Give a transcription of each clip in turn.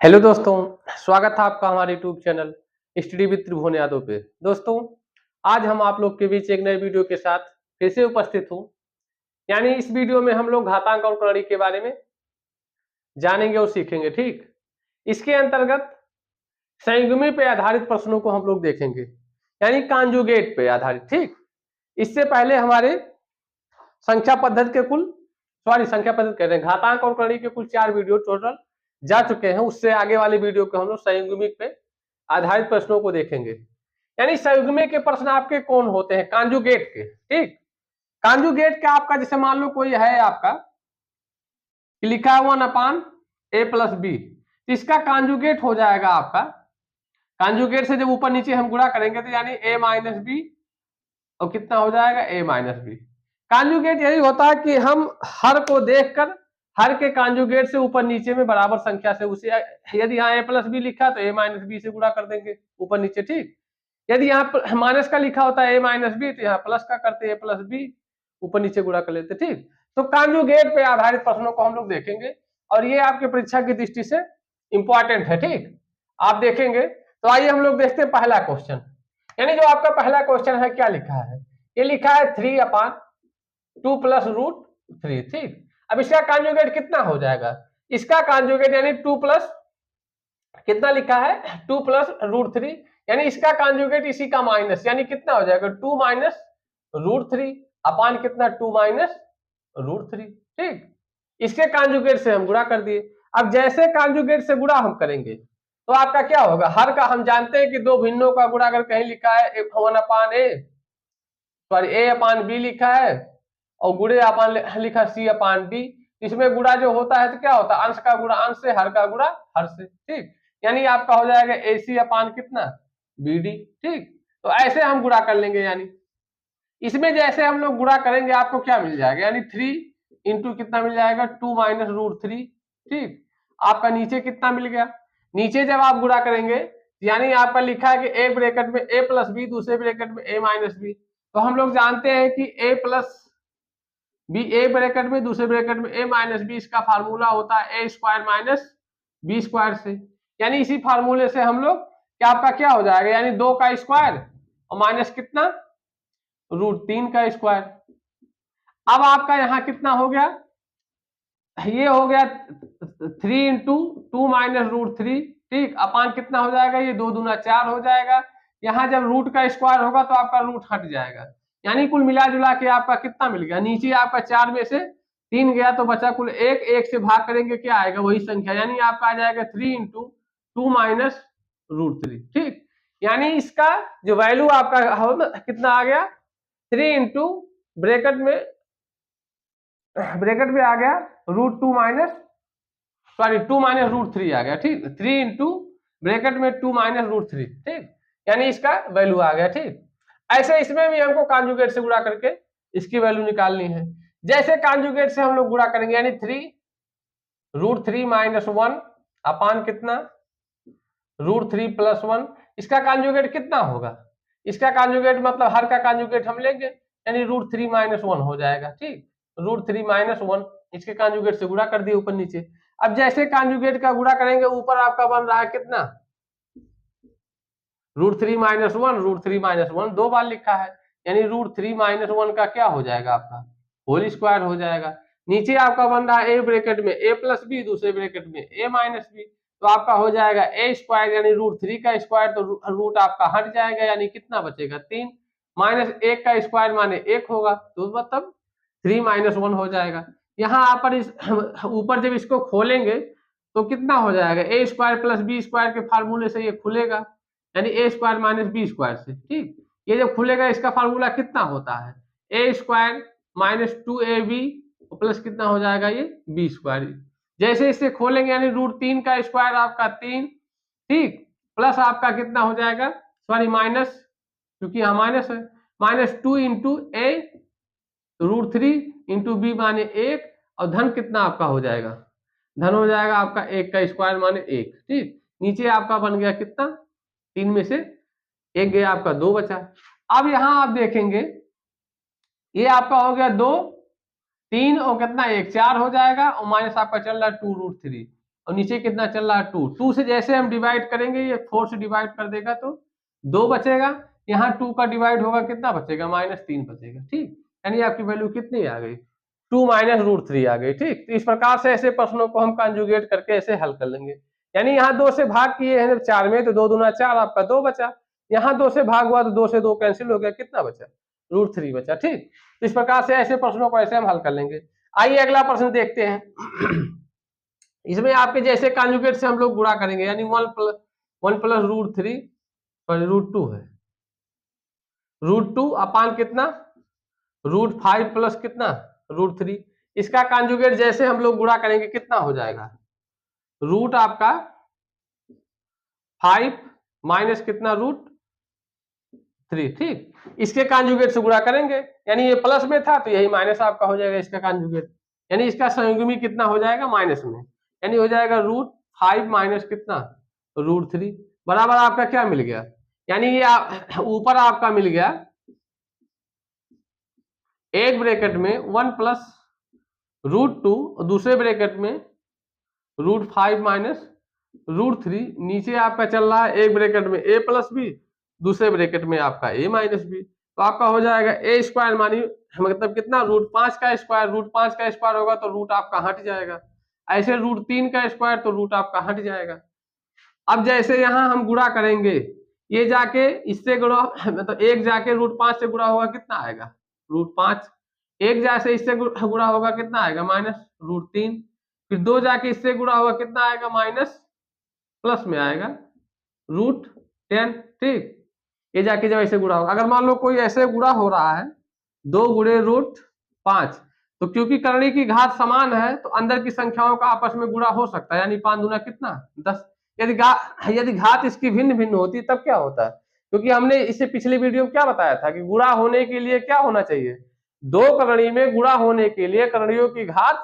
Hello दोस्तों, स्वागत है आपका हमारे यूट्यूब चैनल स्टडी विद त्रिभुवन यादव पे। दोस्तों, आज हम आप लोग के बीच एक नए वीडियो के साथ फिर से उपस्थित हूँ। यानी इस वीडियो में हम लोग घातांक और कड़ी के बारे में जानेंगे और सीखेंगे। ठीक, इसके अंतर्गत संयुग्मी पे आधारित प्रश्नों को हम लोग देखेंगे, यानी कॉन्जुगेट पे आधारित। ठीक, इससे पहले हमारे संख्या पद्धति के कुल संख्या पद्धति कह रहे हैं, घातांक और कड़ी के कुल 4 वीडियो टोटल जा चुके हैं। उससे आगे वाले वीडियो को हम लोग संयुग्मिक पे आधारित प्रश्नों को देखेंगे। यानी संयुग्मिक के प्रश्न आपके कौन होते हैं? कॉन्जुगेट के। ठीक, कॉन्जुगेट का आपका जैसे मान लो कोई है आपका लिखा है 1/a+b, इसका कॉन्जुगेट हो जाएगा आपका, कॉन्जुगेट से जब ऊपर नीचे हम गुणा करेंगे तो यानी a-b और कितना हो जाएगा a-b। कॉन्जुगेट यही होता है कि हम हर को देखकर हर के कॉन्जुगेट से ऊपर नीचे में बराबर संख्या से उसे, यदि यहाँ a+b लिखा तो a-b से गुणा कर देंगे ऊपर नीचे। ठीक, यदि यहाँ माइनस का लिखा होता है a-b तो यहाँ प्लस का करते a+b ऊपर नीचे गुणा कर लेते। ठीक, तो कॉन्जुगेट पे आधारित प्रश्नों को हम लोग देखेंगे और ये आपके परीक्षा की दृष्टि से इंपॉर्टेंट है। ठीक, आप देखेंगे तो आइए हम लोग देखते हैं पहला क्वेश्चन। यानी जो आपका पहला क्वेश्चन है क्या लिखा है? ये लिखा है 3/2 + √3। ठीक, अब इसका कॉन्जुगेट कितना हो जाएगा? इसका कॉन्जुगेट यानी 2 प्लस कितना लिखा है 2 + √3, यानी इसका कॉन्जुगेट इसी का माइनस, यानी कितना हो जाएगा 2 - √3 अपान कितना 2 - √3। ठीक, इसके कॉन्जुगेट से हम गुणा कर दिए। अब जैसे कॉन्जुगेट से गुणा हम करेंगे तो आपका क्या होगा? हर का हम जानते हैं कि दो भिन्नों का गुणा अगर कहीं लिखा है 1/a/b लिखा है और गुणे अपान लिखा c/d, इसमें गुणा जो होता है तो क्या होता है? अंश का गुणा अंश से, हर का गुणा हर से। ठीक, यानी आपका हो जाएगा ac कितना bd। ठीक, तो ऐसे हम गुणा कर लेंगे, यानी इसमें जैसे हम लोग गुणा करेंगे आपको क्या मिल जाएगा? यानी 3 इंटू कितना मिल जाएगा 2 - √3। ठीक, आपका नीचे कितना मिल गया? नीचे जब आप गुणा करेंगे यानी आपका लिखा है कि a ब्रैकेट में a+b, दूसरे ब्रैकेट में a-b, तो हम लोग जानते हैं कि a+b, a ब्रैकेट में दूसरे ब्रैकेट में a-b, इसका फार्मूला होता है a² - b² से। यानी इसी फार्मूले से हम लोग क्या आपका क्या हो जाएगा? यानी 2 का स्क्वायर और माइनस कितना √3 का स्क्वायर। अब आपका यहाँ कितना हो गया? ये हो गया 3 इंटू 2 - √3। ठीक, अपान कितना हो जाएगा? ये 2 दूना 4 हो जाएगा। यहाँ जब रूट का स्क्वायर होगा तो आपका रूट हट जाएगा, यानी कुल मिला जुला के आपका कितना मिल गया? नीचे आपका 4 में से 3 गया तो बचा कुल 1, 1 से भाग करेंगे क्या आएगा? वही संख्या, यानी आपका आ जाएगा 3 इंटू 2 - √3। ठीक, यानी इसका जो वैल्यू आपका हो कितना आ गया? 3 इंटू ब्रैकेट में आ गया √2 2 - √3 आ गया। ठीक, 3 इंटू ब्रैकेट में 2 - √3। ठीक, यानी इसका वैल्यू आ गया। ठीक, ऐसे इसमें भी हमको कॉन्जुगेट से गुणा करके इसकी वैल्यू निकालनी है। जैसे कॉन्जुगेट से हम लोग गुणा करेंगे यानी 3 √3 - 1 अपान कितना √3 + 1, इसका कॉन्जुगेट कितना होगा? इसका कॉन्जुगेट मतलब हर का कॉन्जुगेट हम लेंगे, यानी √3 - 1 हो जाएगा। ठीक, √3 - 1 इसके कॉन्जुगेट से गुणा कर दिए ऊपर नीचे। अब जैसे कॉन्जुगेट का गुणा करेंगे ऊपर आपका बन रहा है कितना √3 - 1 √3 - 1 दो बार लिखा है, यानी √3 - 1 का क्या हो जाएगा? आपका होल स्क्वायर हो जाएगा। नीचे आपका बन रहा है a ब्रैकेट में a+b, दूसरे ब्रैकेट में a-b, तो आपका हो जाएगा a² यानी √3 का स्क्वायर, तो रूट आपका हट जाएगा, यानी कितना बचेगा 3 माइनस 1 का स्क्वायर माने 1 होगा, तो मतलब 3 - 1 हो जाएगा। यहाँ पर इस ऊपर जब इसको खोलेंगे तो कितना हो जाएगा? a² + b² के फार्मूले से ये खुलेगा, यानी a² - b² से। ठीक, ये जब खुलेगा इसका फार्मूला कितना होता है? a² - 2ab प्लस कितना हो जाएगा? ये b²। जैसे इसे खोलेंगे यानी √3 का स्क्वायर आपका 3, ठीक, प्लस आपका कितना हो जाएगा? सॉरी माइनस, क्योंकि यहाँ माइनस है, -2 इंटू a √3 इंटू b माने 1 और धन कितना आपका हो जाएगा? धन हो जाएगा आपका 1 का स्क्वायर माने 1। ठीक, नीचे आपका बन गया कितना? 3 में से 1 गया, आपका 2 बचा। अब यहाँ आप देखेंगे ये आपका हो गया 2, 3 और कितना 1, 4 हो जाएगा और माइनस आपका चल रहा है 2 √3। और नीचे कितना चल रहा है 2। 2 से जैसे हम डिवाइड करेंगे ये 4 से डिवाइड कर देगा तो 2 बचेगा, यहाँ 2 का डिवाइड होगा कितना बचेगा -3 बचेगा। ठीक, यानी आपकी वैल्यू कितनी आ गई 2 - √3 आ गई। ठीक, तो इस प्रकार से ऐसे प्रश्नों को हम कंजुगेट करके ऐसे हल कर लेंगे। यानी यहाँ 2 से भाग किए हैं 4 में तो 2 दूना 4 आपका 2 बचा, यहाँ 2 से भाग हुआ तो 2 से 2 कैंसिल हो गया, कितना बचा √3 बचा। ठीक, तो इस प्रकार से ऐसे प्रश्नों को ऐसे हम हल कर लेंगे। आइए अगला प्रश्न देखते हैं। इसमें आपके जैसे कॉन्जुगेट से हम लोग गुणा करेंगे, यानी 1 प्लस √3 सॉरी √2 है, √2 अपान कितना √5 प्लस कितना √3। इसका कॉन्जुगेट जैसे हम लोग गुणा करेंगे कितना हो जाएगा रूट आपका 5 माइनस कितना √3। ठीक, इसके कॉन्जुगेट से गुणा करेंगे, यानी ये प्लस में था तो यही माइनस आपका हो जाएगा इसका कॉन्जुगेट, यानी इसका संयुग्मी कितना हो जाएगा माइनस में, यानी हो जाएगा √5 माइनस कितना √3 बराबर आपका क्या मिल गया, यानी ये ऊपर आपका मिल गया एक ब्रैकेट में 1 प्लस √2 और दूसरे ब्रैकेट में √5 माइनस √3, नीचे आपका चल रहा है एक ब्रैकेट में a प्लस बी, दूसरे ब्रैकेट में आपका a माइनस बी, तो आपका हो जाएगा a स्क्वायर मानिए मतलब कितना √5 का स्क्वायर, √5 का स्क्वायर होगा तो रूट आपका हट जाएगा, ऐसे √3 का स्क्वायर तो रूट आपका हट जाएगा। अब जैसे यहाँ हम गुणा करेंगे, ये जाके इससे गुणा मतलब एक जाके √5 से गुणा होगा कितना आएगा √5, एक जैसे इससे गुणा होगा कितना आएगा -√3, फिर 2 जाके इससे गुणा होगा कितना आएगा माइनस प्लस में आएगा √10। ठीक, ये जाके जब ऐसे गुणा होगा, अगर मान लो कोई ऐसे गुणा हो रहा है 2 गुणे √5, तो क्योंकि करणी की घात समान है तो अंदर की संख्याओं का आपस में गुणा हो सकता है, यानी 5 दूना कितना 10। यदि घात इसकी भिन्न भिन्न होती तब क्या होता है, क्योंकि हमने इससे पिछले वीडियो में क्या बताया था कि गुणा होने के लिए क्या होना चाहिए, दो करणी में गुणा होने के लिए करणियों की घात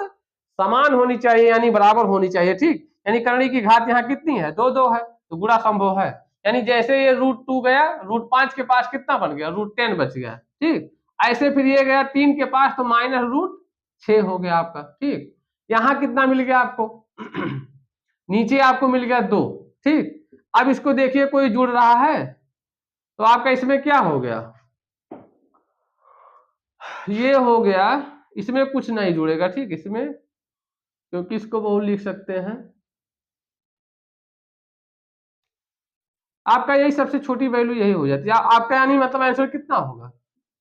समान होनी चाहिए, यानी बराबर होनी चाहिए। ठीक, यानी करणी की घात यहाँ कितनी है 2 है तो गुणा संभव है, यानी जैसे ये √2 गया √5 के पास कितना बन गया √10 बच गया। ठीक, ऐसे फिर ये गया 3 के पास तो -√6 हो गया आपका। ठीक, यहाँ कितना मिल गया आपको नीचे आपको मिल गया 2। ठीक, अब इसको देखिए कोई जुड़ रहा है तो आपका इसमें क्या हो गया, ये हो गया, इसमें कुछ नहीं जुड़ेगा। ठीक, इसमें क्योंकि इसको बहु लिख सकते हैं, आपका यही सबसे छोटी वैल्यू यही हो जाती है आपका, यानी मतलब आंसर कितना होगा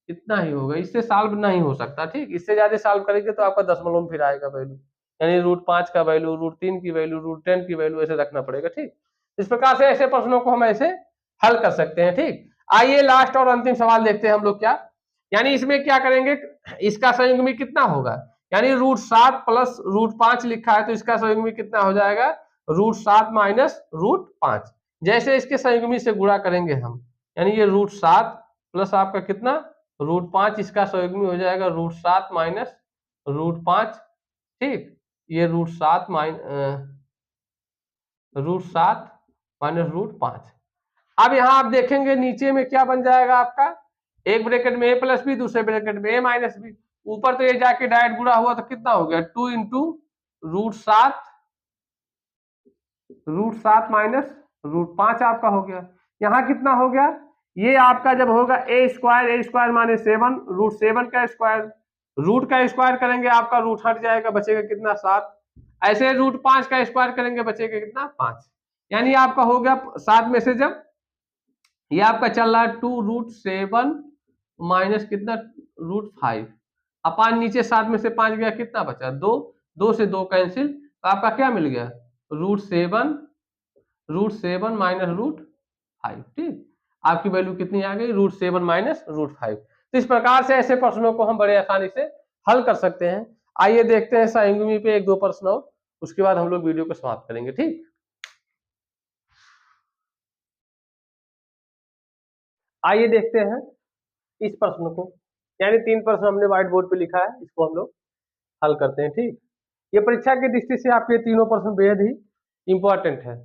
इतना ही होगा, इससे सॉल्व नहीं हो सकता। ठीक, इससे ज्यादा सॉल्व करेंगे तो आपका दशमलव में फिर आएगा वैल्यू, यानी √5 का वैल्यू √3 की वैल्यू √10 की वैल्यू ऐसे रखना पड़ेगा। ठीक, इस प्रकार से ऐसे प्रश्नों को हम ऐसे हल कर सकते हैं। ठीक, आइए लास्ट और अंतिम सवाल देखते हैं हम लोग क्या, यानी इसमें क्या करेंगे, इसका संयुग्मी कितना होगा, यानी √7 प्लस √5 लिखा है तो इसका संयुग्मी कितना हो जाएगा √7 माइनस √5, जैसे इसके संयुग्मी से गुणा करेंगे हम, यानी ये √7 प्लस आपका कितना √5, इसका संयुग्मी हो जाएगा √7 माइनस √5। ठीक, ये √7 माइनस √5। अब यहाँ आप देखेंगे नीचे में क्या बन जाएगा आपका, एक ब्रैकेट में a प्लस बी, दूसरे ब्रैकेट में a माइनस बी, ऊपर तो ये जाके डायरेक्ट गुणा हुआ तो कितना हो गया 2 इंटू √7 माइनस √5 आपका हो गया। यहाँ कितना हो गया, ये आपका जब होगा a स्क्वायर माने 7, √7 का स्क्वायर, रूट का स्क्वायर करेंगे आपका रूट हट जाएगा, बचेगा कितना 7, ऐसे √5 का स्क्वायर करेंगे बचेगा कितना 5, यानी आपका हो गया 7 में से जब ये आपका चल रहा है 2√7 माइनस कितना √5 अपान नीचे 7 में से 5 गया कितना बचा 2, 2 से 2 कैंसिल, तो आपका क्या मिल गया √7 माइनस √5। ठीक, आपकी वैल्यू कितनी आ गई √7 माइनस √5। तो इस प्रकार से ऐसे प्रश्नों को हम बड़े आसानी से हल कर सकते हैं। आइए देखते हैं संयुग्मी पे 1-2 प्रश्न और उसके बाद हम लोग वीडियो को समाप्त करेंगे। ठीक, आइए देखते हैं इस प्रश्न को, यानी 3 प्रश्न हमने व्हाइट बोर्ड पे लिखा है, इसको हम लोग हल करते हैं। ठीक, ये परीक्षा की दृष्टि से आपके तीनों प्रश्न बेहद ही इंपॉर्टेंट है।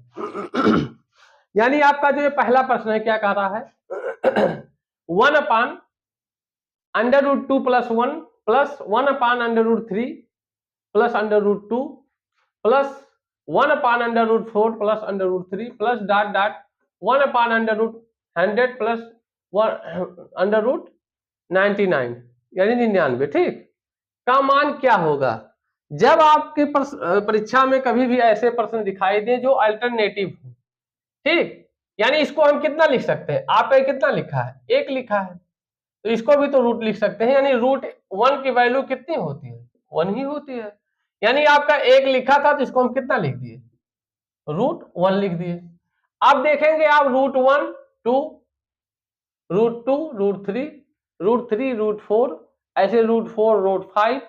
यानी आपका जो ये पहला प्रश्न है क्या कह रहा है 1/√2 plus 1 plus 1/√3 plus √2 plus 1/√4 plus √3 plus dot dot 1/√100 plus √99 यानी 99। ठीक, का मान क्या होगा जब आपके परीक्षा में कभी भी ऐसे प्रश्न दिखाई दे जो अल्टरनेटिव हो। ठीक, यानी इसको हम कितना लिख सकते हैं, आपका कितना लिखा है, 1 लिखा है, तो इसको भी तो रूट लिख सकते हैं, यानी √1 की वैल्यू कितनी होती है, 1 ही होती है। यानी आपका 1 लिखा था तो इसको हम कितना लिख दिए, √1 लिख दिए। अब देखेंगे आप √1 2 √2 √3 √3 √4 ऐसे √4 √5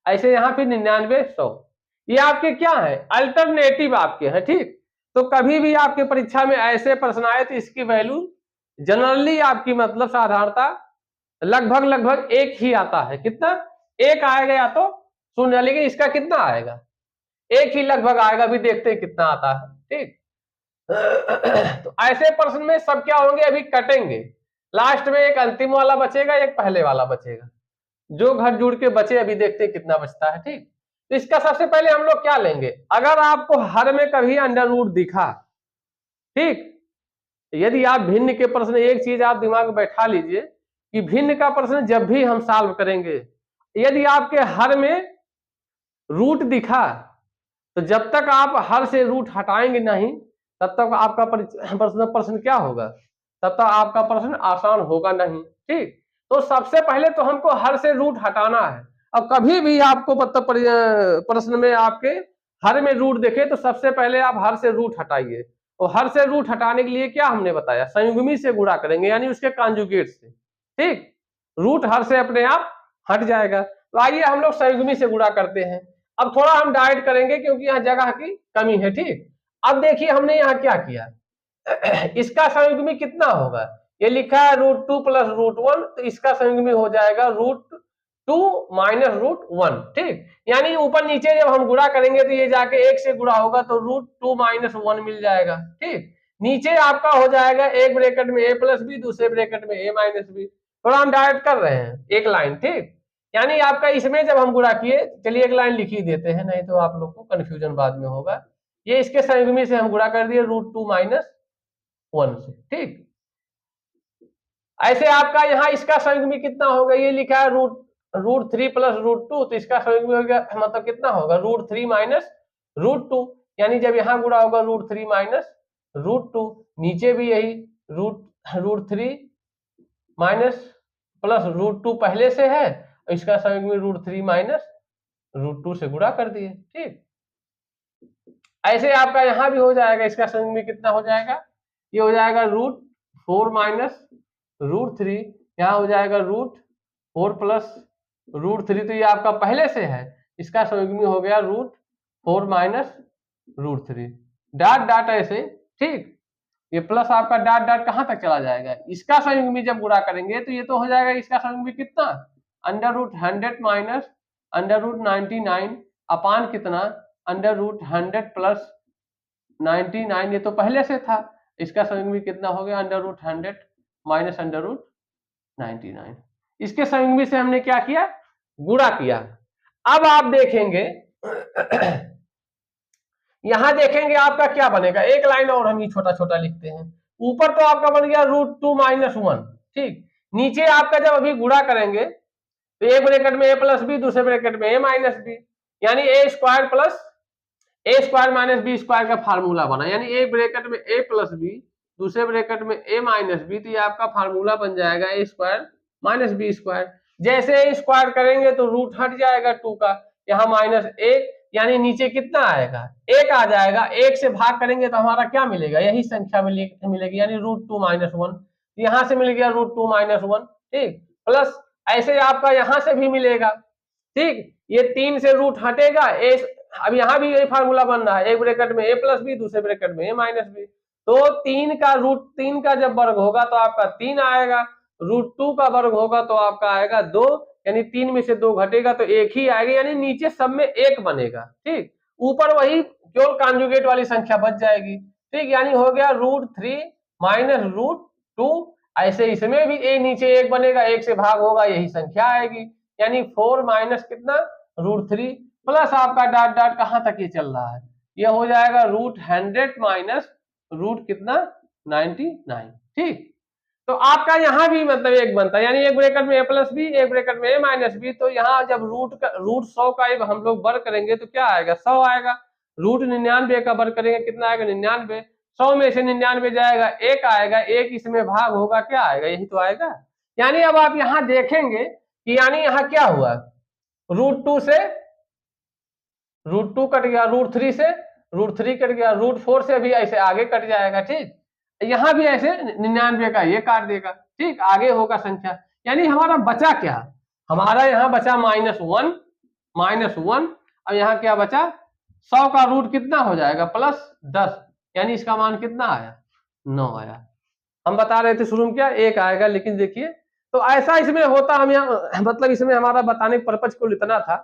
ऐसे यहाँ पे 99 100, ये आपके क्या है, अल्टरनेटिव आपके हैं। ठीक, तो कभी भी आपके परीक्षा में ऐसे प्रश्न आए तो इसकी वैल्यू जनरली आपकी मतलब साधारणता लगभग 1 ही आता है। कितना, 1 आएगा या तो 0, लेकिन इसका कितना आएगा, 1 ही लगभग आएगा। अभी देखते हैं कितना आता है। ठीक, तो ऐसे प्रश्न में सब क्या होंगे, अभी कटेंगे, लास्ट में एक अंतिम वाला बचेगा, एक पहले वाला बचेगा, जो घट जुड़ के बचे अभी देखते हैं कितना बचता है। ठीक, तो इसका सबसे पहले हम लोग क्या लेंगे, अगर आपको हर में कभी अंडर रूट दिखा, ठीक, यदि आप भिन्न के प्रश्न, एक चीज आप दिमाग में बैठा लीजिए कि भिन्न का प्रश्न जब भी हम सॉल्व करेंगे, यदि आपके हर में रूट दिखा तो जब तक आप हर से रूट हटाएंगे नहीं तब तक आपका प्रश्न क्या होगा, तब तक आपका प्रश्न आसान होगा नहीं। ठीक, तो सबसे पहले तो हमको हर से रूट हटाना है। अब कभी भी आपको मतलब प्रश्न में आपके हर में रूट देखे तो सबसे पहले आप हर से रूट हटाइए, और हर से रूट हटाने के लिए क्या हमने बताया, संयुग्मी से गुणा करेंगे, यानी उसके कॉन्जुगेट से। ठीक, रूट हर से अपने आप हट जाएगा। तो आइए हम लोग संयुग्मी से गुणा करते हैं। अब थोड़ा हम डाइट करेंगे क्योंकि यहाँ जगह की कमी है। ठीक, अब देखिए हमने यहाँ क्या किया, इसका संयुग्मी कितना होगा, ये लिखा है √2 प्लस √1, तो इसका संयुग्मी हो जाएगा √2 माइनस √1। ठीक, यानी ऊपर नीचे जब हम गुणा करेंगे तो ये जाके 1 से गुणा होगा तो √2 माइनस 1 मिल जाएगा। ठीक, नीचे आपका हो जाएगा एक ब्रैकेट में a प्लस बी, दूसरे ब्रैकेट में a माइनस बी। थोड़ा हम डाइट कर रहे हैं, एक लाइन। ठीक, यानी आपका इसमें जब हम गुणा किए, चलिए एक लाइन लिख ही देते हैं, नहीं तो आप लोग को कंफ्यूजन बाद में होगा। ये इसके संयुग्मी से हम गुणा कर दिए √2 माइनस 1 से। ठीक, ऐसे आपका यहाँ इसका संयुग्मी कितना होगा, ये लिखा है √3 प्लस √2, तो इसका संयुग्मी हो गया मतलब कितना होगा, √3 माइनस √2, यानी जब यहाँ गुणा होगा √3 माइनस √2, नीचे भी यही √3 माइनस प्लस √2 पहले से है, इसका संयुग्मी √3 माइनस √2 से गुणा कर दिए। ठीक, ऐसे आपका यहाँ भी हो जाएगा, इसका संयुग्मी कितना हो जाएगा, ये हो जाएगा √4 माइनस √3, यहाँ हो जाएगा √4 प्लस √3, तो ये आपका पहले से है, इसका संयुग्मी हो गया √4 माइनस √3, डॉट डॉट ऐसे। ठीक, ये प्लस आपका डॉट डॉट कहां तक चला जाएगा, इसका संयुग्मी जब गुणा करेंगे तो ये तो हो जाएगा, इसका संयुग्मी कितना, √100 माइनस √99 अपान कितना, √100 प्लस 99, ये तो पहले से था, इसका संयुग्मी कितना हो गया, √100 माइनस √99। इसके संयुग्मी से हमने क्या किया, गुणा किया। अब आप देखेंगे यहां देखेंगे आपका क्या बनेगा, एक लाइन और हम ये छोटा छोटा लिखते हैं। ऊपर तो आपका बन गया √2 माइनस 1। ठीक, नीचे आपका जब अभी गुणा करेंगे तो एक ब्रैकेट में a प्लस बी, दूसरे ब्रैकेट में a माइनस बी, यानी a square plus a square minus b square का फार्मूला बना, यानी एक ब्रैकेट में a प्लस बी, दूसरे ब्रैकेट में a माइनस बी, तो ये आपका फार्मूला बन जाएगा a square minus b square. जैसे a स्क्वायर करेंगे तो रूट हट जाएगा 2 का, यहाँ माइनस 1, यानी नीचे कितना आएगा, 1 आ जाएगा। 1 से भाग करेंगे तो हमारा क्या मिलेगा, यही संख्या मिलेगी, यानी √2 माइनस 1, यहाँ से मिल गया √2 माइनस 1। ठीक, प्लस ऐसे आपका यहाँ से भी मिलेगा। ठीक, ये 3 से रूट हटेगा, अब यहाँ भी यही फार्मूला बन रहा है, एक ब्रैकेट में a प्लस बी, दूसरे ब्रैकेट में a माइनस बी, तो 3 का जब वर्ग होगा तो आपका 3 आएगा, √2 का वर्ग होगा तो आपका आएगा 2, यानी 3 में से 2 घटेगा तो 1 ही आएगा, यानी नीचे सब में 1 बनेगा। ठीक, ऊपर वही केवल कॉन्जुगेट वाली संख्या बच जाएगी। ठीक, यानी हो गया √3 माइनस √2, ऐसे इसमें भी a नीचे 1 बनेगा, 1 से भाग होगा, यही संख्या आएगी, यानी 4 माइनस कितना √3 प्लस आपका डॉट डॉट कहां तक ये चल रहा है, ये हो जाएगा √100 माइनस रूट कितना 99। ठीक, तो आपका यहाँ भी मतलब एक बनता है, यानी एक ब्रैकेट में a प्लस बी, एक ब्रैकेट में a माइनस बी। तो यहाँ जब रूट 100 का हम लोग वर्ग करेंगे तो क्या आएगा, 100 आएगा। √99 का वर्ग करेंगे कितना आएगा, 99। 100 में से 99 जाएगा, 1 आएगा, 1 इसमें भाग होगा, क्या आएगा, यही तो आएगा। यानी अब आप यहाँ देखेंगे कि यानी यहाँ क्या हुआ, √2 से √2 कट गया, √3 से √3 कट गया, √4 से भी ऐसे आगे कट जाएगा। ठीक, यहाँ भी ऐसे 99 का ये काट देगा। ठीक, आगे होगा संख्या, यानी हमारा बचा क्या, हमारा यहाँ बचा -1 और यहाँ क्या बचा, 100 का रूट कितना हो जाएगा +10, यानी इसका मान कितना आया, 9 आया। हम बता रहे थे शुरू में क्या 1 आएगा, लेकिन देखिए तो ऐसा इसमें होता, हम यहाँ मतलब इसमें हमारा बताने का पर्पज कुल इतना था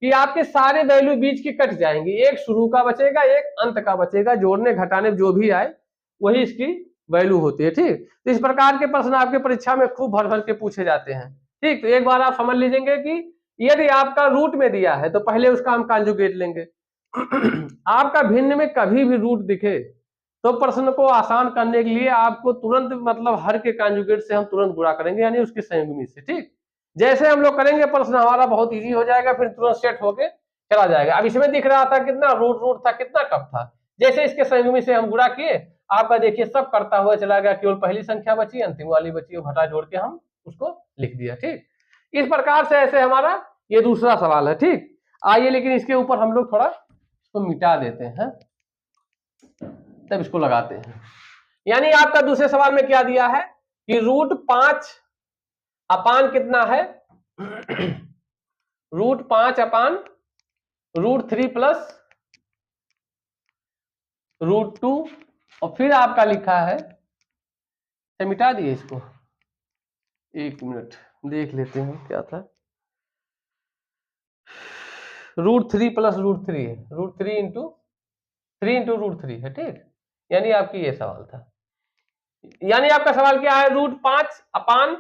कि आपके सारे वैल्यू बीच की कट जाएंगी, एक शुरू का बचेगा, एक अंत का बचेगा, जोड़ने घटाने जो भी आए वही इसकी वैल्यू होती है। ठीक, तो इस प्रकार के प्रश्न आपके परीक्षा में खूब भर भर के पूछे जाते हैं। ठीक, तो एक बार आप समझ लीजिएंगे कि यदि आपका रूट में दिया है तो पहले उसका हम कॉन्जुगेट लेंगे। आपका भिन्न में कभी भी रूट दिखे तो प्रश्न को आसान करने के लिए आपको तुरंत मतलब हर के कॉन्जुगेट से हम तुरंत गुणा करेंगे, यानी उसके संयुग्मी से। ठीक, जैसे हम लोग करेंगे प्रश्न हमारा बहुत इजी हो जाएगा, फिर तुरंत सेट होके चला जाएगा। अब इसमें दिख रहा था कितना रूट था, कितना टफ था, जैसे इसके संयुग्मी से हम गुणा किए, आपका देखिए सब करता हुआ चला गया, केवल पहली संख्या बची, अंतिम वाली बची, वो घटा जोड़ के हम उसको लिख दिया। ठीक, इस प्रकार से ऐसे हमारा ये दूसरा सवाल है। ठीक, आइए लेकिन इसके ऊपर हम लोग थोड़ा इसको मिटा देते हैं, तब इसको लगाते हैं। यानी आपका दूसरे सवाल में क्या दिया है कि √5 अपान कितना है, √5 अपान √3 प्लस √2, और फिर आपका लिखा है, मिटा दिए इसको, एक मिनट देख लेते हैं क्या था, √3 प्लस √3 है, √3 इंटू 3 इंटू √3 है। ठीक, यानी आपकी ये सवाल था, यानी आपका सवाल क्या है, √5 अपान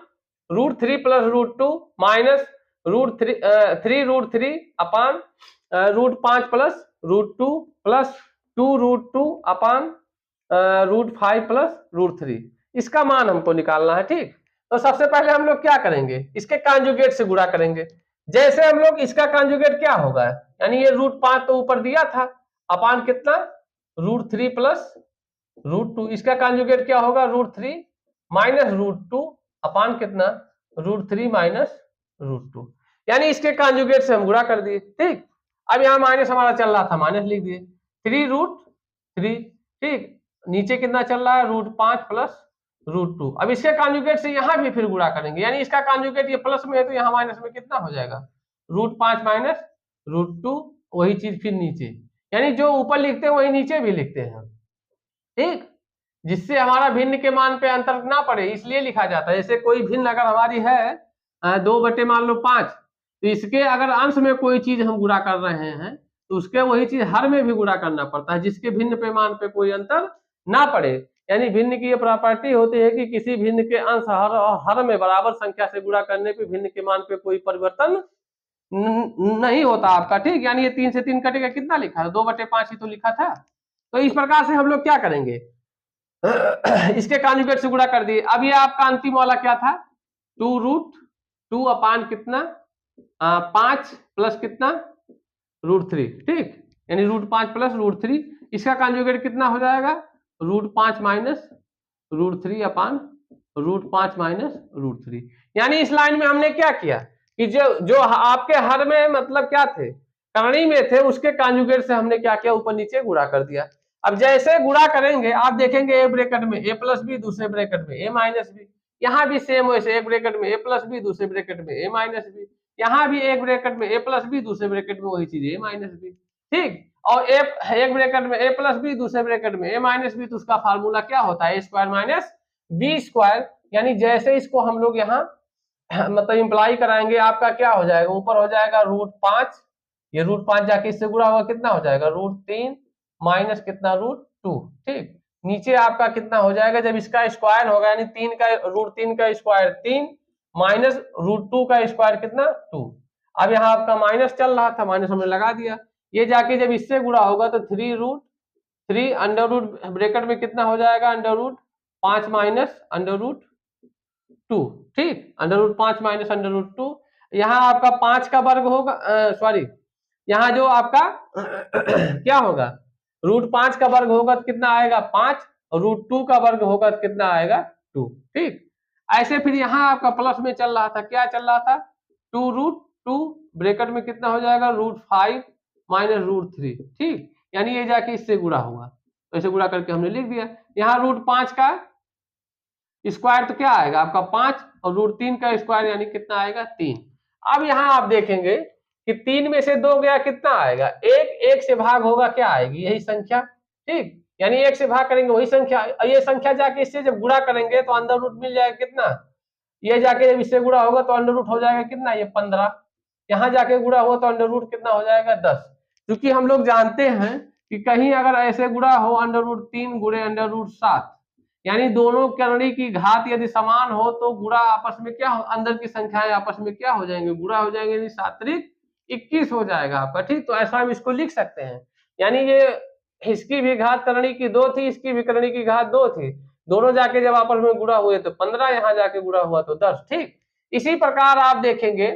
√3 प्लस √2 माइनस √3 अपान √5 प्लस √2 प्लस 2√2 अपान √5 प्लस √3, इसका मान हमको निकालना है। ठीक, तो सबसे पहले हम लोग क्या करेंगे, इसके कॉन्जुगेट से गुणा करेंगे। जैसे हम लोग इसका कॉन्जुगेट क्या होगा, यानी ये √5 तो ऊपर दिया था, अपान कितना √3 प्लस √2, इसका कॉन्जुगेट क्या होगा, √3 माइनस √2 अपान कितना √3 माइनस √2, यानी इसके कॉन्जुगेट से हम गुणा कर दिए। ठीक, अब यहाँ माइनस हमारा चल रहा था, माइनस लिख दिए, 3√3। ठीक, नीचे कितना चल रहा है, √5 प्लस √2। अब इसके कॉन्जुगेट से यहाँ भी फिर गुणा करेंगे, यानी इसका कॉन्जुगेट ये प्लस में है तो यहाँ माइनस में कितना हो जाएगा, √5 माइनस √2, वही चीज फिर नीचे, यानी जो ऊपर लिखते हैं वही नीचे भी लिखते हैं। ठीक, जिससे हमारा भिन्न के मान पे अंतर ना पड़े, इसलिए लिखा जाता है। जैसे कोई भिन्न अगर हमारी है 2 मान लो 5, तो इसके अगर अंश में कोई चीज हम गुणा कर रहे हैं तो उसके वही चीज हर में भी गुणा करना पड़ता है, जिसके भिन्न पे मान पे कोई अंतर ना पड़े। यानी भिन्न की ये प्रॉपर्टी होती है कि किसी भिन्न के अंश हर में बराबर संख्या से गुणा करने पे भिन्न के मान पे कोई परिवर्तन नहीं होता आपका। ठीक, यानी ये 3 से 3 कटेगा, कितना लिखा है, 2/5 ही तो लिखा था। तो इस प्रकार से हम लोग क्या करेंगे, इसके कॉन्जुगेट से गुणा कर दिए। अब ये आपका अंतिम वाला क्या था, 2√2 अपान कितना 5 प्लस कितना √3। ठीक, यानी √5 प्लस √3, इसका कॉन्जुगेट कितना हो जाएगा, √5 माइनस √3 अपान √5 माइनस √3। यानी इस लाइन में हमने क्या किया कि जो आपके हर में मतलब क्या थे, करणी में थे, उसके कॉन्जुगेट से हमने क्या किया, ऊपर नीचे गुणा कर दिया। अब जैसे गुणा करेंगे आप देखेंगे, एक ब्रैकेट में a प्लस बी, दूसरे ब्रैकेट में a माइनस बी, यहाँ भी सेम वैसे एक ब्रैकेट में a प्लस बी, दूसरे ब्रैकेट में a माइनस बी, यहाँ भी एक ब्रैकेट में a प्लस बी, दूसरे ब्रैकेट में वही चीज a माइनस बी। ठीक, और एक ब्रैकेट में a प्लस बी, दूसरे ब्रैकेट में a माइनस बी, तो उसका फार्मूला क्या होता है, a² माइनस b²। यानी जैसे इसको हम लोग यहाँ मतलब इंप्लाई कराएंगे, आपका क्या हो जाएगा, ऊपर हो जाएगा √5, ये √5 जाके इससे गुणा होगा, कितना हो जाएगा, √3 माइनस कितना √2। ठीक, नीचे आपका कितना हो जाएगा, जब इसका स्क्वायर होगा, यानी 3 का √3 का स्क्वायर 3 माइनस √2 का स्क्वायर कितना 2। अब यहाँ आपका माइनस चल रहा था, माइनस हमने लगा दिया, ये जाके जब इससे गुणा होगा तो 3 अंडर रूट ब्रैकेट में कितना हो जाएगा, under root 5 minus under root 2, ठीक, under root 5 minus under root 2। यहाँ आपका 5 का वर्ग होगा, सॉरी, यहाँ जो आपका क्या होगा, रूट 5 का वर्ग होगा तो कितना आएगा 5, और रूट 2 का वर्ग होगा तो कितना आएगा 2, ठीक। ऐसे फिर यहाँ आपका प्लस में चल रहा था, क्या चल रहा था, 2 रूट 2 ब्रैकेट में कितना हो जाएगा, रूट 5 माइनस रूट 3, ठीक, यानी ये जाके इससे गुणा होगा, तो ऐसे गुणा करके हमने लिख दिया। यहाँ रूट 5 का स्क्वायर तो क्या आएगा आपका 5, और रूट 3 का स्क्वायर यानी कितना आएगा 3। अब यहाँ आप देखेंगे कि 3 में से 2 गया कितना आएगा, 1 से भाग होगा क्या आएगी, यही संख्या, ठीक, यानी 1 से भाग करेंगे वही संख्या, ये संख्या जाके इससे जब गुणा करेंगे तो अंडर रूट मिल जाएगा कितना, ये जाके जब इससे गुणा होगा तो अंडर रूट हो जाएगा कितना, ये 15, यहाँ जाके गुणा हुआ तो अंडर रूट कितना हो जाएगा 10। क्योंकि हम लोग जानते हैं कि कहीं अगर ऐसे गुणा हो अंडर रूट 3 गुणे अंडर रूट 7, यानी दोनों करणी की घात यदि समान हो तो गुणा आपस में क्या हो, अंदर की संख्याएं आपस में क्या हो जाएंगे, गुणा हो जाएंगे, यानी 7 21 हो जाएगा आपका, ठीक। तो ऐसा हम इसको लिख सकते हैं, यानी ये इसकी भी घात करणी की 2 थी, इसकी भी करणी की घात 2 थी, दोनों जाके जब आपस में गुणा हुए तो 15, यहाँ जाके गुणा हुआ तो 10, ठीक। इसी प्रकार आप देखेंगे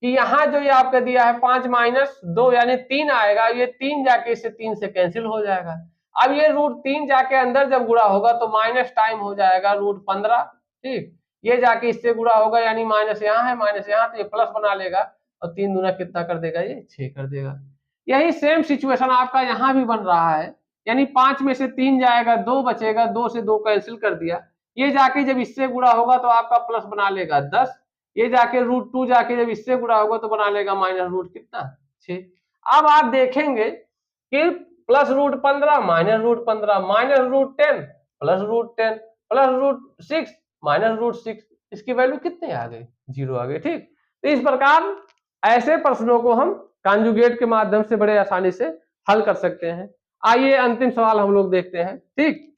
कि यहाँ जो ये आपका दिया है 5 माइनस 2 यानी 3 आएगा, ये 3 जाके इससे 3 से कैंसिल हो जाएगा। अब ये रूट 3 जाके अंदर जब गुणा होगा तो माइनस टाइम हो जाएगा रूट 15, ठीक, ये जाके इससे गुणा होगा यानी माइनस यहाँ है माइनस यहाँ, तो ये प्लस बना लेगा और 3 दूना कितना कर देगा, ये 6 कर देगा। यही सेम सिचुएशन आपका यहाँ भी बन रहा है, यानी 5 में से 3 जाएगा, 2 बचेगा, 2 से 2 कैंसिल कर दिया, ये जाके जब इससे गुणा होगा तो आपका प्लस बना लेगा 10, ये जाके रूट 2 जाके जब इससे गुणा होगा तो बना लेगा माइनस रूट कितना 6। अब आप देखेंगे कि plus root 15 minus root 15 minus root 10 plus root 10 plus root 6 minus root 6, इसकी वैल्यू कितनी आ गई, 0 आ गई, ठीक। तो इस प्रकार ऐसे प्रश्नों को हम कॉन्जुगेट के माध्यम से बड़े आसानी से हल कर सकते हैं। आइए अंतिम सवाल हम लोग देखते हैं, ठीक।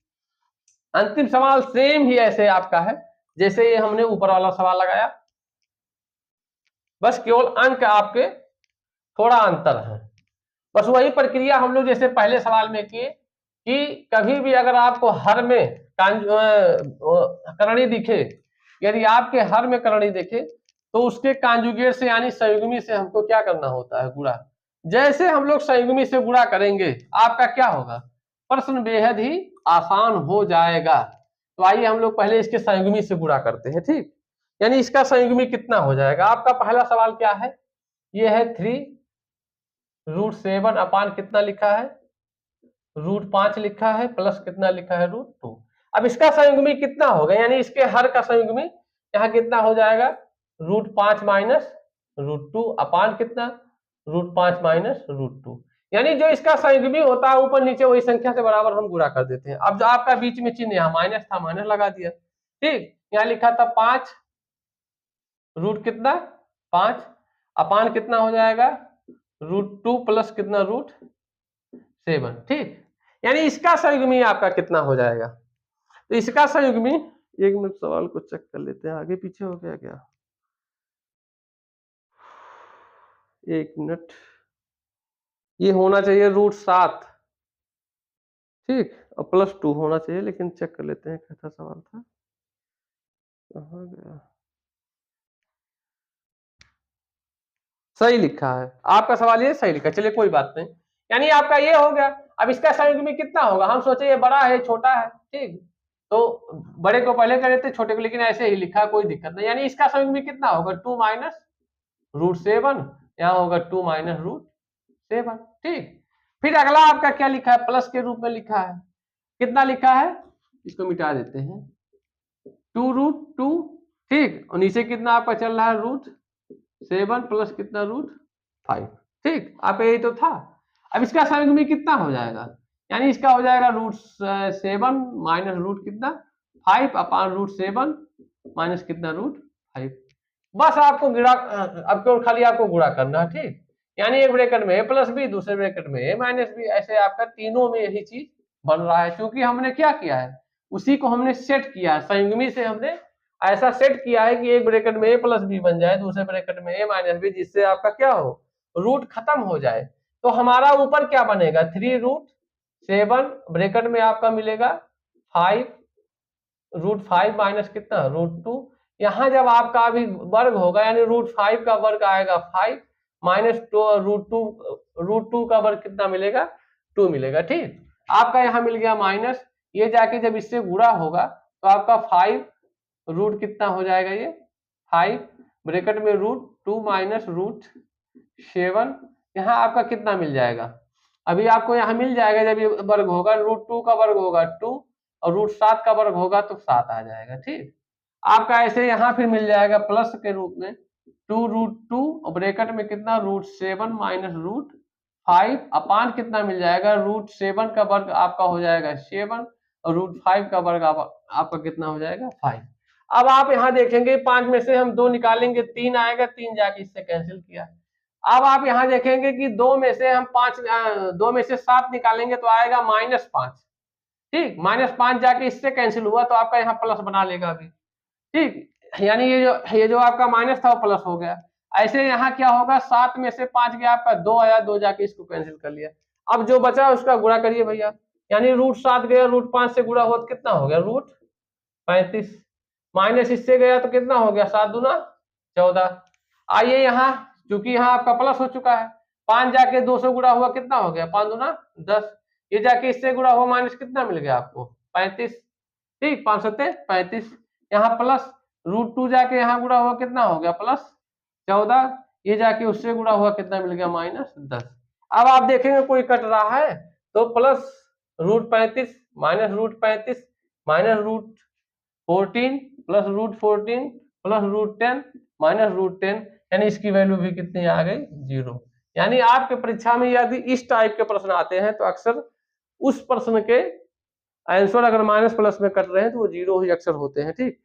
अंतिम सवाल सेम ही ऐसे आपका है जैसे ये हमने ऊपर वाला सवाल लगाया, बस केवल अंक आपके थोड़ा अंतर है, बस वही प्रक्रिया हम लोग जैसे पहले सवाल में किए कि कभी भी अगर आपको हर में करणी दिखे, यदि आपके हर में करणी दिखे तो उसके कॉन्जुगेट से यानी संयुग्मी से हमको क्या करना होता है, गुणा। जैसे हम लोग संयुग्मी से गुणा करेंगे आपका क्या होगा, प्रश्न बेहद ही आसान हो जाएगा। तो आइए हम लोग पहले इसके संयुग्मी से गुणा करते हैं, ठीक, यानी इसका संयुग्मी कितना हो जाएगा। आपका पहला सवाल क्या है, ये है 3 रूट 7 अपान कितना लिखा है, रूट 5 लिखा है, प्लस कितना लिखा है, रूट 2। अब इसका संयुग्मी कितना होगा, यानी इसके हर का संयुग्मी यहाँ कितना हो जाएगा, रूट 5 माइनस रूट 2 अपान कितना, रूट 5 माइनस रूट 2, यानी जो इसका संयुग्मी होता है ऊपर नीचे वही संख्या से बराबर हम गुणा कर देते हैं। अब जो आपका बीच में चिन्ह यहाँ माइनस था, माइनस लगा दिया, ठीक, यहाँ लिखा था 5 रूट कितना 5 अपान कितना हो जाएगा, रूट 2 प्लस कितना रूट 7, ठीक, यानी इसका संयुग्मी आपका कितना हो जाएगा। तो इसका संयुग्मी, एक मिनट सवाल को चेक कर लेते हैं, आगे पीछे हो गया क्या, एक मिनट, ये होना चाहिए रूट 7, ठीक, और प्लस 2 होना चाहिए, लेकिन चेक कर लेते हैं कैसा सवाल था, कहाँ गया, सही लिखा है आपका सवाल, ये सही लिखा, चलिए कोई बात नहीं, यानी आपका ये हो गया। अब इसका संयुग्मी कितना होगा, हम सोचे ये बड़ा है छोटा है, ठीक, तो बड़े को पहले कर देते छोटे को, लेकिन ऐसे ही लिखा, कोई दिक्कत नहीं, यानी इसका संयुग्मी कितना होगा 2 माइनस रूट 7, यहाँ होगा 2 माइनस रूट 7, ठीक। फिर अगला आपका क्या लिखा है, प्लस के रूप में लिखा है, कितना लिखा है, इसको मिटा देते हैं, 2 रूट 2, ठीक, और नीचे कितना आपका चल रहा है रूट 7 प्लस कितना रूट 5, ठीक, आपका यही तो था। अब इसका संयुग्मी कितना हो जाएगा, यानी इसका हो जाएगा रूट 7 माइनस रूट कितना 5 अपान रूट 7 माइनस कितना रूट 5, बस आपको गिरा, अब केवल खाली आपको गुणा करना है, ठीक, यानी एक ब्रैकेट में a प्लस बी, दूसरे ब्रैकेट में a माइनस बी, ऐसे आपका तीनों में यही चीज बन रहा है, क्योंकि हमने क्या किया है, उसी को हमने सेट किया है, संयुग्मी से हमने ऐसा सेट किया है कि एक ब्रैकेट में a प्लस बी बन जाए, दूसरे ब्रैकेट में a माइनस बी, जिससे आपका क्या हो, रूट खत्म हो जाए। तो हमारा ऊपर क्या बनेगा 3√7 ब्रैकेट में आपका मिलेगा 5√5 माइनस कितना √2। यहाँ जब आपका अभी वर्ग होगा यानी √5 का वर्ग आएगा 5 माइनस √2 का वर्ग कितना मिलेगा 2 मिलेगा। ठीक, आपका यहाँ मिल गया माइनस, ये जाके जब इससे गुणा होगा तो आपका 5 रूट कितना हो जाएगा, ये 5 ब्रैकेट में √2 माइनस √7, यहाँ आपका कितना मिल जाएगा, अभी आपको यहाँ मिल जाएगा जब ये वर्ग होगा √2 का वर्ग होगा 2 और √7 का वर्ग होगा तो 7 आ जाएगा। ठीक, आपका ऐसे यहाँ फिर मिल जाएगा प्लस के रूप में 2√2 और ब्रैकेट में कितना √7 माइनस √5 अपान कितना मिल जाएगा √7 का वर्ग आपका हो जाएगा 7 और √5 का वर्ग आपका कितना हो जाएगा 5। अब आप यहाँ देखेंगे 5 में से हम 2 निकालेंगे 3 आएगा, 3 जाके इससे कैंसिल किया। अब आप यहाँ देखेंगे कि 2 में से हम 2 में से 7 निकालेंगे तो आएगा -5। ठीक, -5 जाके इससे कैंसिल हुआ तो आपका यहाँ प्लस बना लेगा अभी। ठीक, यानी ये जो आपका माइनस था वो प्लस हो गया। ऐसे यहाँ क्या होगा 7 में से 5 गया आपका 2 आया, 2 जाके इसको कैंसिल कर लिया। अब जो बचा उसका गुणा करिए भैया, यानी √7 गया √5 से गुणा हो तो कितना हो गया √35 माइनस इससे गया तो कितना हो गया 7 दूना 14। आइए यहाँ क्योंकि यहाँ आपका प्लस हो चुका है, 5 जाके 2 से गुणा हुआ कितना हो गया 5 दूना 10, ये जाके इससे गुणा हुआ माइनस कितना मिल गया आपको 35। ठीक, 5 सत्ते 35, यहाँ प्लस √2 जाके यहाँ गुणा हुआ कितना हो गया +14, ये जाके उससे गुणा हुआ कितना मिल गया -10। अब आप देखेंगे कोई कट रहा है तो plus √35 minus √35 minus √14 plus √14 plus √10 minus √10, यानी इसकी वैल्यू भी कितनी आ गई 0। यानी आपके परीक्षा में यदि इस टाइप के प्रश्न आते हैं तो अक्सर उस प्रश्न के आंसर अगर माइनस प्लस में कट रहे हैं तो वो 0 ही अक्सर होते हैं। ठीक,